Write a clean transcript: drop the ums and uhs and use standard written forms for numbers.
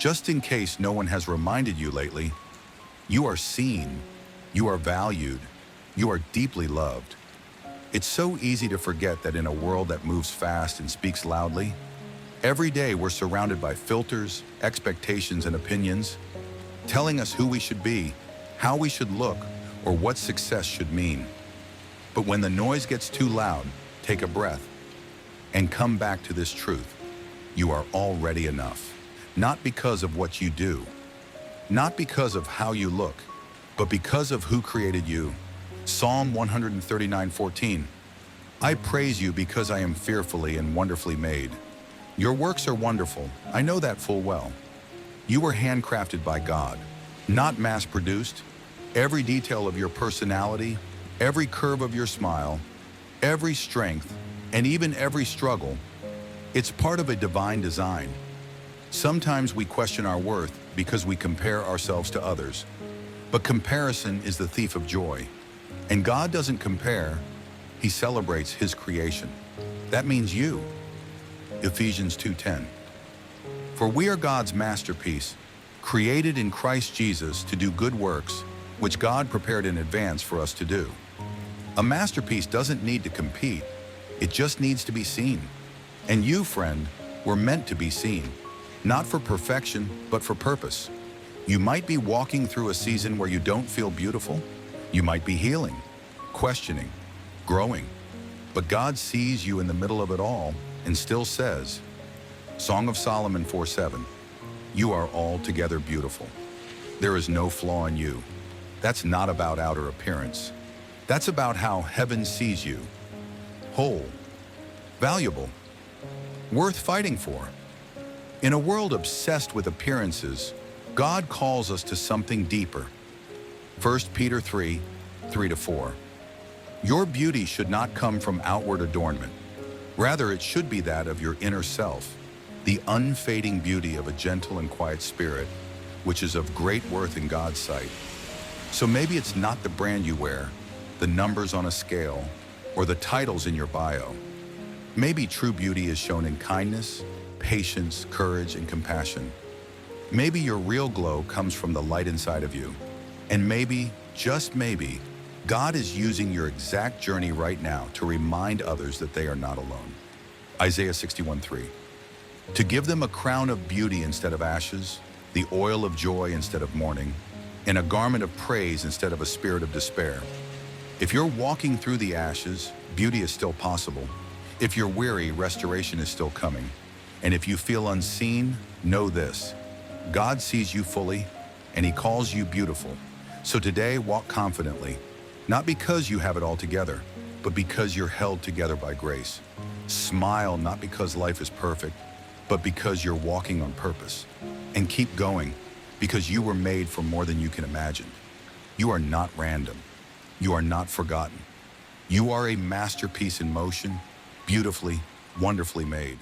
Just in case no one has reminded you lately, you are seen, you are valued, you are deeply loved. It's so easy to forget that in a world that moves fast and speaks loudly, every day we're surrounded by filters, expectations, and opinions, telling us who we should be, how we should look, or what success should mean. But when the noise gets too loud, take a breath and come back to this truth. You are already enough, not because of what you do, not because of how you look, but because of who created you. Psalm 139:14. I praise you because I am fearfully and wonderfully made. Your works are wonderful, I know that full well. You were handcrafted by God, not mass-produced. Every detail of your personality, every curve of your smile, every strength, and even every struggle, it's part of a divine design. Sometimes we question our worth because we compare ourselves to others. But comparison is the thief of joy. And God doesn't compare, He celebrates His creation. That means you. Ephesians 2:10. For we are God's masterpiece, created in Christ Jesus to do good works, which God prepared in advance for us to do. A masterpiece doesn't need to compete, it just needs to be seen. And you, friend, were meant to be seen, not for perfection, but for purpose. You might be walking through a season where you don't feel beautiful. You might be healing, questioning, growing. But God sees you in the middle of it all and still says, Song of Solomon 4:7, you are altogether beautiful. There is no flaw in you. That's not about outer appearance. That's about how heaven sees you. Whole, valuable, worth fighting for. In a world obsessed with appearances, God calls us to something deeper. 1 Peter 3:3-4. Your beauty should not come from outward adornment. Rather, it should be that of your inner self, the unfading beauty of a gentle and quiet spirit, which is of great worth in God's sight. So maybe it's not the brand you wear, the numbers on a scale, or the titles in your bio. Maybe true beauty is shown in kindness, patience, courage, and compassion. Maybe your real glow comes from the light inside of you. And maybe, just maybe, God is using your exact journey right now to remind others that they are not alone. Isaiah 61:3. To give them a crown of beauty instead of ashes, the oil of joy instead of mourning, and a garment of praise instead of a spirit of despair. If you're walking through the ashes, beauty is still possible. If you're weary, restoration is still coming. And if you feel unseen, know this: God sees you fully, and He calls you beautiful. So today, walk confidently, not because you have it all together, but because you're held together by grace. Smile not because life is perfect, but because you're walking on purpose. And keep going, because you were made for more than you can imagine. You are not random. You are not forgotten. You are a masterpiece in motion, beautifully, wonderfully made.